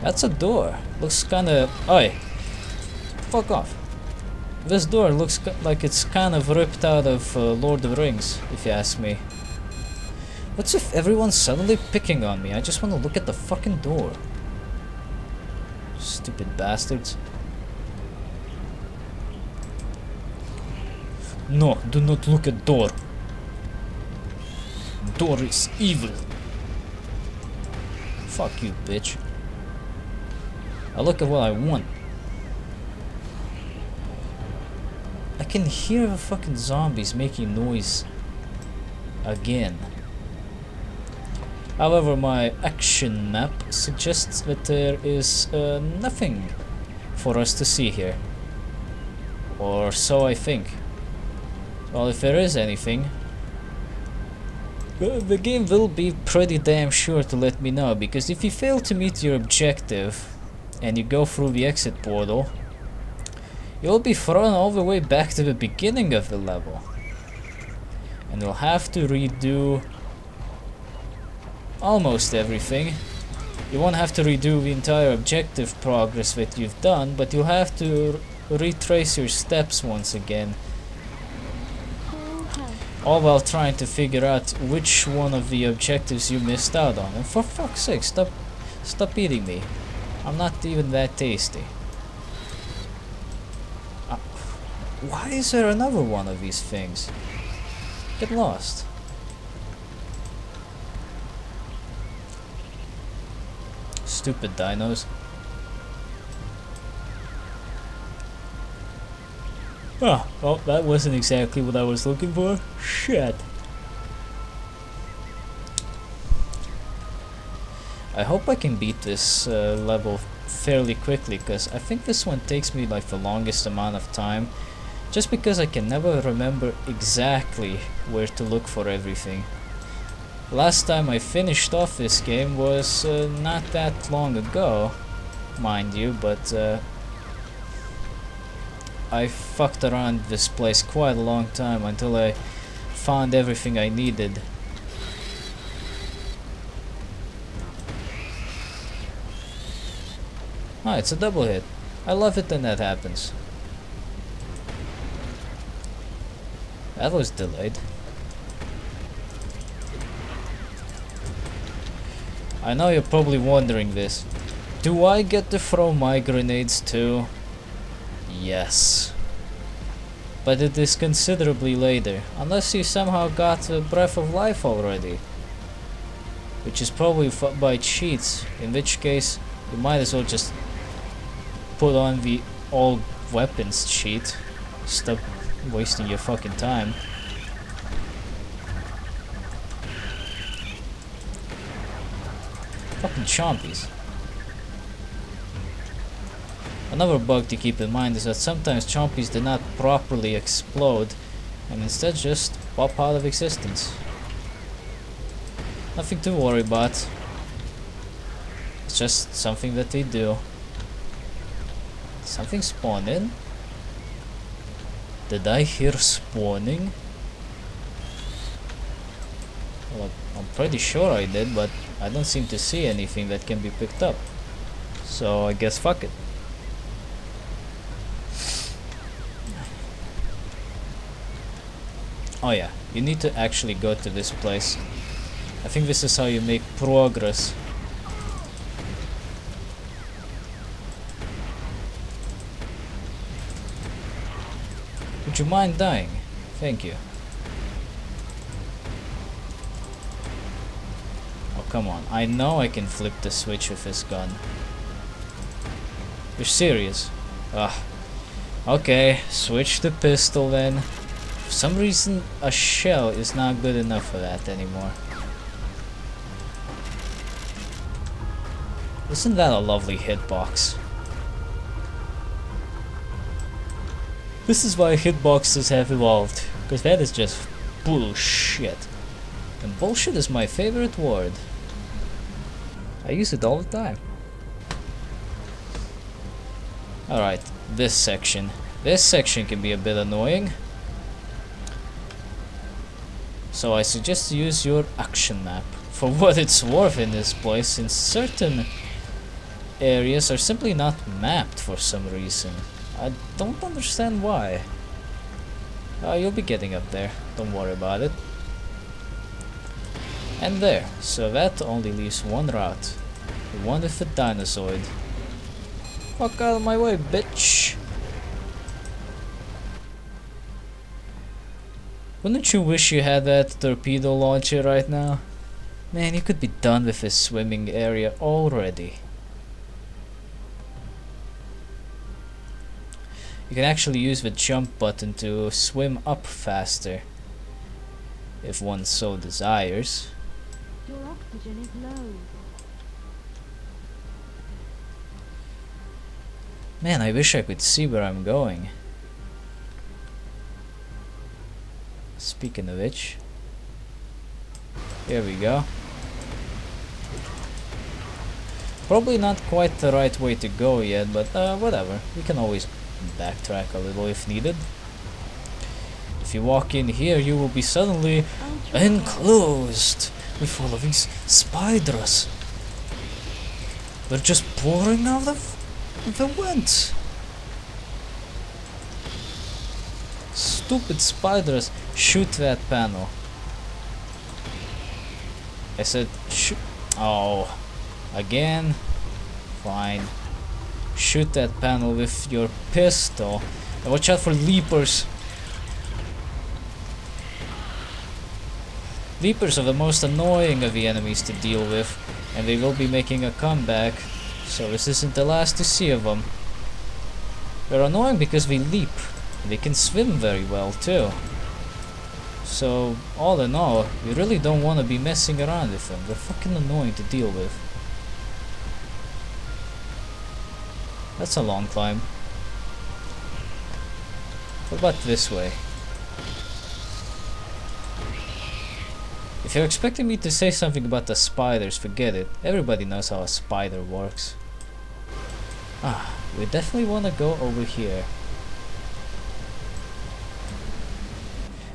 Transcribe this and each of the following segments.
That's a door. Looks kinda... Oi! Fuck off. This door looks like it's kind of ripped out of Lord of the Rings, if you ask me. What's if everyone's suddenly picking on me? I just want to look at the fucking door. Stupid bastards. No, do not look at door. Door is evil. Fuck you, bitch. I look at what I want. I can hear the fucking zombies making noise again. However, my action map suggests that there is nothing for us to see here. Or so I think. Well, if there is anything, the game will be pretty damn sure to let me know, because if you fail to meet your objective and you go through the exit portal, you'll be thrown all the way back to the beginning of the level. And you'll have to redo almost everything. You won't have to redo the entire objective progress that you've done, but you'll have to retrace your steps once again. All while trying to figure out which one of the objectives you missed out on. And for fuck's sake, stop eating me. I'm not even that tasty. Why is there another one of these things? Get lost. Stupid dinos. Oh, well, that wasn't exactly what I was looking for. Shit. I hope I can beat this level fairly quickly, because I think this one takes me like the longest amount of time, just because I can never remember exactly where to look for everything. Last time I finished off this game was not that long ago, mind you, but I fucked around this place quite a long time until I found everything I needed. Ah, it's a double hit. I love it when that happens. That was delayed. I know you're probably wondering this. Do I get to throw my grenades too? Yes. But it is considerably later, unless you somehow got a Breath of Life already. Which is probably by cheats, in which case you might as well just put on the all weapons cheat. Stop wasting your fucking time. Fucking chompies. Another bug to keep in mind is that sometimes chompies do not properly explode and instead just pop out of existence. Nothing to worry about. It's just something that they do. Something spawned in? Did I hear spawning? Well, I'm pretty sure I did, but I don't seem to see anything that can be picked up. So I guess fuck it. Oh yeah, you need to actually go to this place. I think this is how you make progress. Would you mind dying? Thank you. Oh, come on. I know I can flip the switch with this gun. You're serious? Ugh. Okay, switch the pistol then. For some reason, a shell is not good enough for that anymore. Isn't that a lovely hitbox? This is why hitboxes have evolved, because that is just bullshit. And bullshit is my favorite word. I use it all the time. Alright, this section. This section can be a bit annoying. So I suggest you use your action map. For what it's worth in this place, since certain areas are simply not mapped for some reason. I don't understand why. You'll be getting up there, don't worry about it. And there, so that only leaves one route. The one with the dinosaur. Fuck out of my way, bitch! Wouldn't you wish you had that torpedo launcher right now? Man, you could be done with this swimming area already. You can actually use the jump button to swim up faster, if one so desires. Your oxygen is low. Man, I wish I could see where I'm going. Speaking of which, here we go. Probably not quite the right way to go yet, but whatever. We can always backtrack a little if needed. If you walk in here, you will be suddenly enclosed with all of these spiders. They're just pouring out of the vents. Stupid spiders. Shoot that panel. I said shoot. Oh, again? Fine. Shoot that panel with your pistol. And watch out for leapers. Leapers are the most annoying of the enemies to deal with, and they will be making a comeback, so this isn't the last to see of them. They're annoying because they leap, and they can swim very well too. So, all in all, you really don't want to be messing around with them. They're fucking annoying to deal with. That's a long climb. What about this way? If you're expecting me to say something about the spiders, forget it. Everybody knows how a spider works. We definitely want to go over here.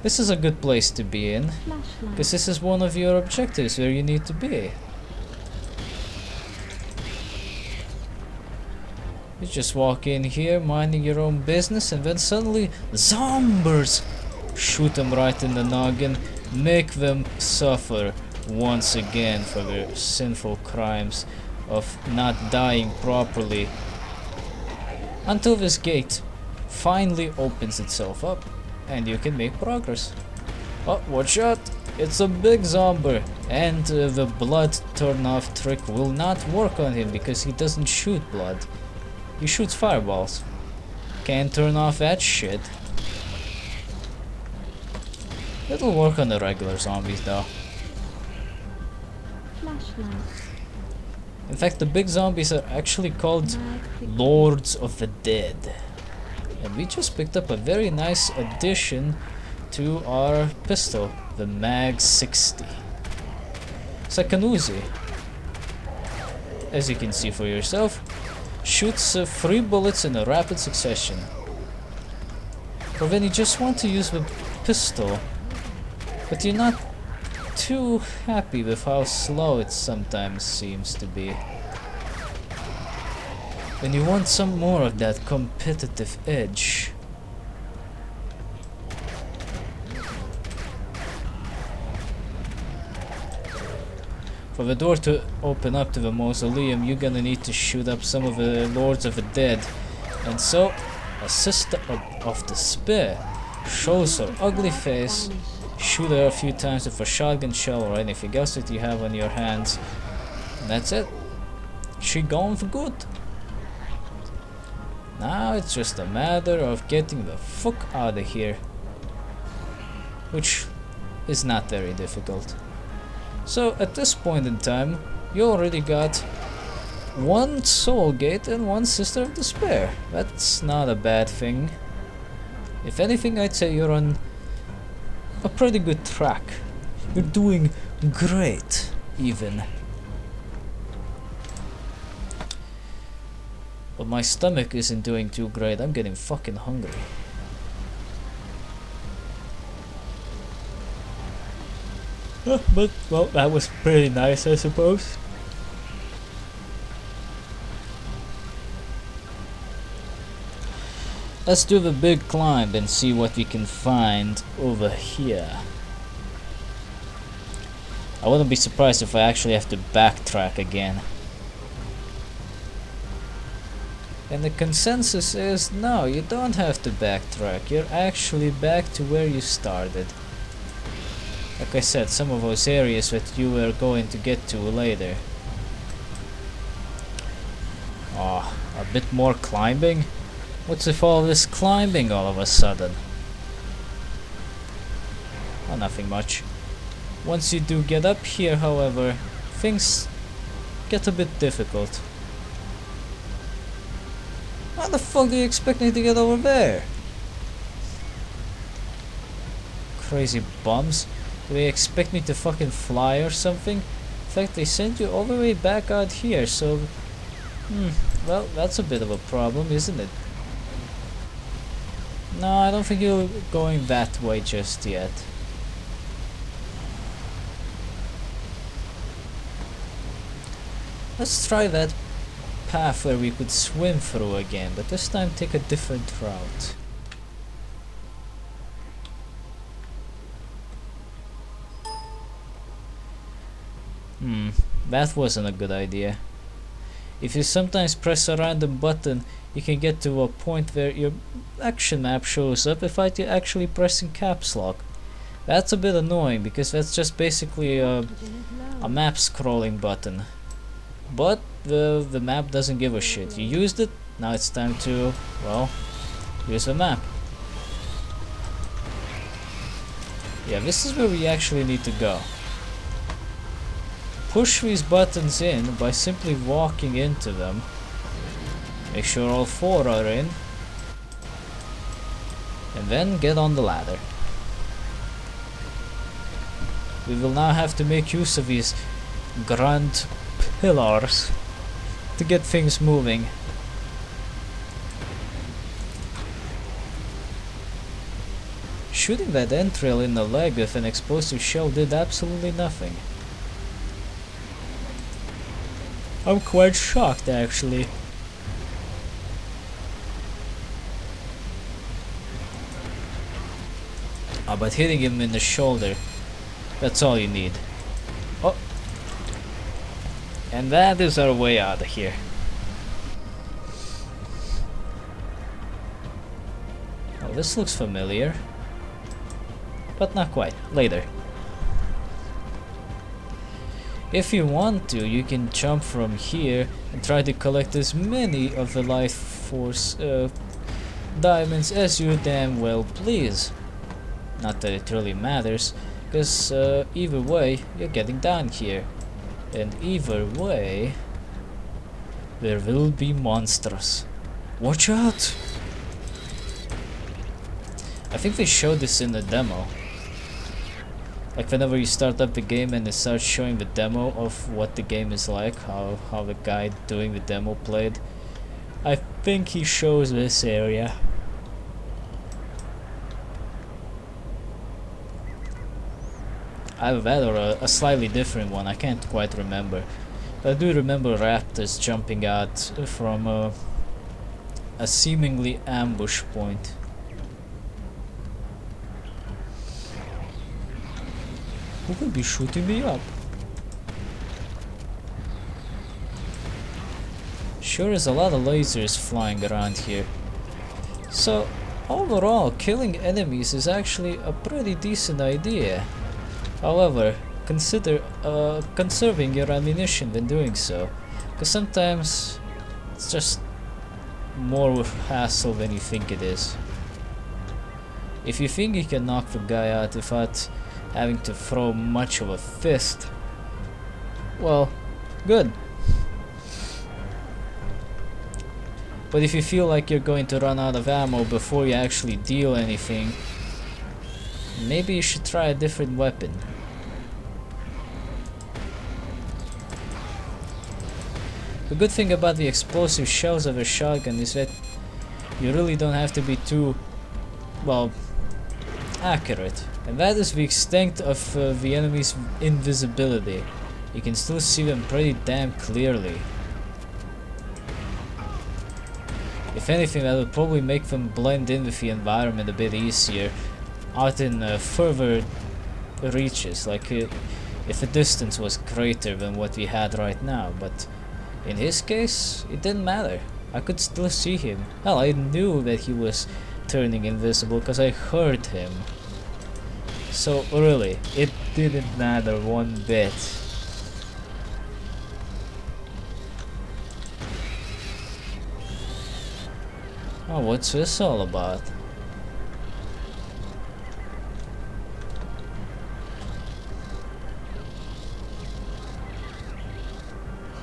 This is a good place to be in, because this is one of your objectives where you need to be. You just walk in here, minding your own business, and then suddenly zombies shoot them right in the noggin, make them suffer once again for their sinful crimes of not dying properly, until this gate finally opens itself up and you can make progress. Oh, watch out! It's a big zombie, and the blood turn off trick will not work on him because he doesn't shoot blood. He shoots fireballs. Can't turn off that shit. It'll work on the regular zombies though. In fact, the big zombies are actually called Lords of the Dead. And we just picked up a very nice addition to our pistol, the Mag 60. It's like an Uzi. As you can see for yourself, shoots 3 bullets in a rapid succession. Or when you just want to use the pistol, but you're not too happy with how slow it sometimes seems to be. When you want some more of that competitive edge. For the door to open up to the mausoleum, you're gonna need to shoot up some of the Lords of the Dead. And so, a Sister of Despair shows her ugly face, shoot her a few times with a shotgun shell or anything else that you have on your hands, and that's it. She gone for good. Now it's just a matter of getting the fuck out of here, which is not very difficult. So at this point in time, you already got 1 Soul Gate and 1 Sister of Despair. That's not a bad thing. If anything, I'd say you're on a pretty good track. You're doing great, even. But my stomach isn't doing too great. I'm getting fucking hungry. But, well, that was pretty nice, I suppose. Let's do the big climb and see what we can find over here. I wouldn't be surprised if I actually have to backtrack again. And the consensus is, no, you don't have to backtrack. You're actually back to where you started. Like I said, some of those areas that you were going to get to later. Oh, a bit more climbing? What's with all this climbing all of a sudden? Oh, nothing much. Once you do get up here, however, things get a bit difficult. How the fuck do you expect me to get over there? Crazy bums. Do they expect me to fucking fly or something? In fact, they sent you all the way back out here, so... well, that's a bit of a problem, isn't it? No, I don't think you're going that way just yet. Let's try that path where we could swim through again, but this time take a different route. That wasn't a good idea. If you sometimes press a random button, you can get to a point where your action map shows up without you actually pressing caps lock. That's a bit annoying because that's just basically a map scrolling button. But the map doesn't give a shit. You used it, now it's time to, well, use the map. Yeah, this is where we actually need to go. Push these buttons in by simply walking into them. Make sure all 4 are in. And then get on the ladder. We will now have to make use of these grand pillars to get things moving. Shooting that entrail in the leg with an explosive shell did absolutely nothing. I'm quite shocked, actually. But hitting him in the shoulder, that's all you need. Oh, and that is our way out of here. Oh, this looks familiar, but not quite. Later. If you want to, you can jump from here and try to collect as many of the life force diamonds as you damn well please. Not that it really matters, because either way you're getting down here, and either way there will be monsters. Watch out! I think they showed this in the demo. Like whenever you start up the game and it starts showing the demo of what the game is like, how the guy doing the demo played. I think he shows this area. Either that or a slightly different one, I can't quite remember. But I do remember raptors jumping out from a seemingly ambush point. Who could be shooting me up? Sure is a lot of lasers flying around here. So, overall, killing enemies is actually a pretty decent idea. However, consider conserving your ammunition when doing so, because sometimes it's just more hassle than you think it is. If you think you can knock the guy out without having to throw much of a fist, well, good. But if you feel like you're going to run out of ammo before you actually deal anything, maybe you should try a different weapon. The good thing about the explosive shells of a shotgun is that you really don't have to be too, well, accurate. And that is the extent of the enemy's invisibility. You can still see them pretty damn clearly. If anything, that would probably make them blend in with the environment a bit easier out in further reaches, like if the distance was greater than what we had right now. But in his case, it didn't matter. I could still see him. Hell, I knew that he was turning invisible because I heard him. So really, it didn't matter one bit. Oh, what's this all about?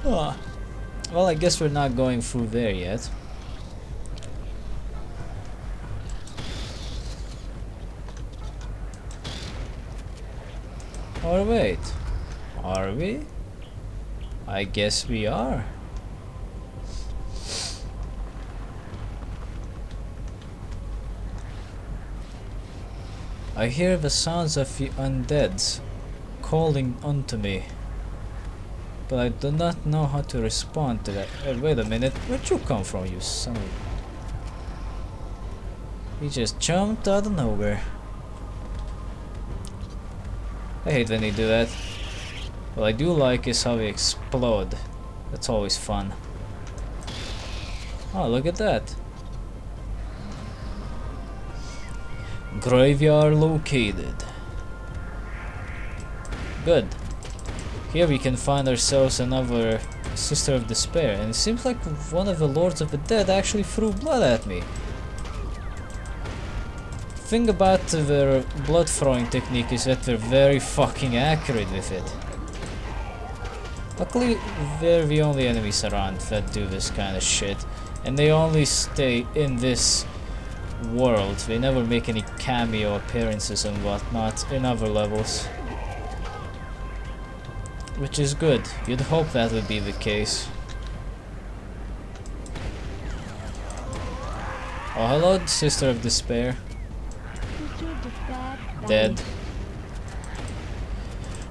Huh. Well, I guess we're not going through there yet. Or wait, are we? I guess we are. I hear the sounds of the undead calling unto me, but I do not know how to respond to that. Wait a minute, where'd you come from, you son of... He just jumped out of nowhere. I hate when they do that. What I do like is how they explode. That's always fun. Oh, look at that. Graveyard located. Good. Here we can find ourselves another Sister of Despair, and it seems like one of the Lords of the Dead actually threw blood at me. Thing about their blood throwing technique is that they're very fucking accurate with it. Luckily, they're the only enemies around that do this kind of shit, and they only stay in this world. They never make any cameo appearances and whatnot in other levels, which is good. You'd hope that would be the case. Oh, hello, Sister of Despair. Dead.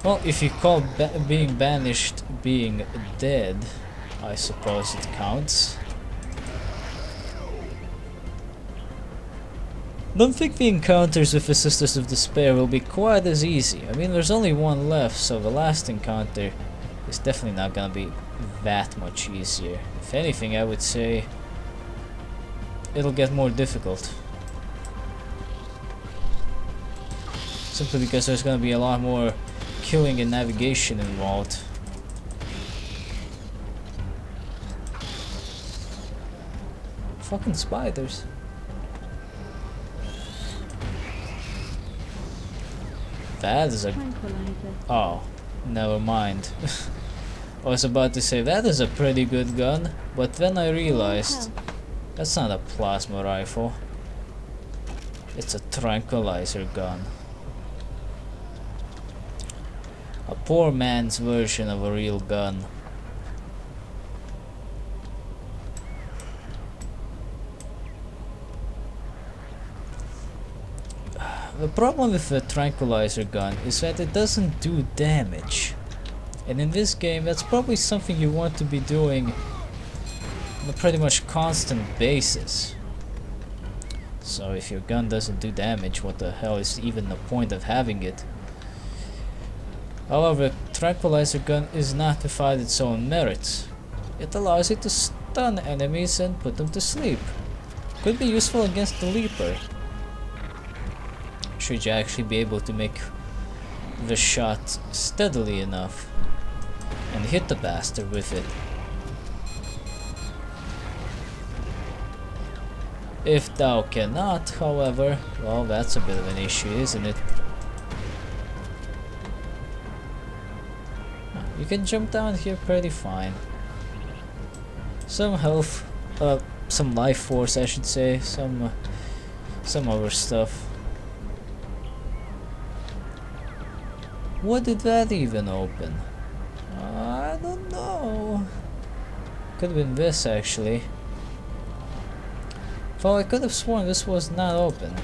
Well, if you call being banished being dead, I suppose it counts. Don't think the encounters with the Sisters of Despair will be quite as easy. I mean, there's only one left, so the last encounter is definitely not gonna be that much easier. If anything, I would say it'll get more difficult. Simply because there's gonna be a lot more killing and navigation involved. Fucking spiders. That is a... Oh, never mind. I was about to say that is a pretty good gun, but then I realized that's not a plasma rifle. It's a tranquilizer gun. A poor man's version of a real gun. The problem with the tranquilizer gun is that it doesn't do damage. And in this game, that's probably something you want to be doing on a pretty much constant basis. So if your gun doesn't do damage, what the hell is even the point of having it? However, tranquilizer gun is not without its own merits. It allows you to stun enemies and put them to sleep. Could be useful against the Leaper, should you actually be able to make the shot steadily enough and hit the bastard with it. If thou cannot, however, well, that's a bit of an issue, isn't it? You can jump down here pretty fine. Some health, some life force, I should say, some other stuff. What did that even open? I don't know. Could have been this actually. Well, I could have sworn this was not open.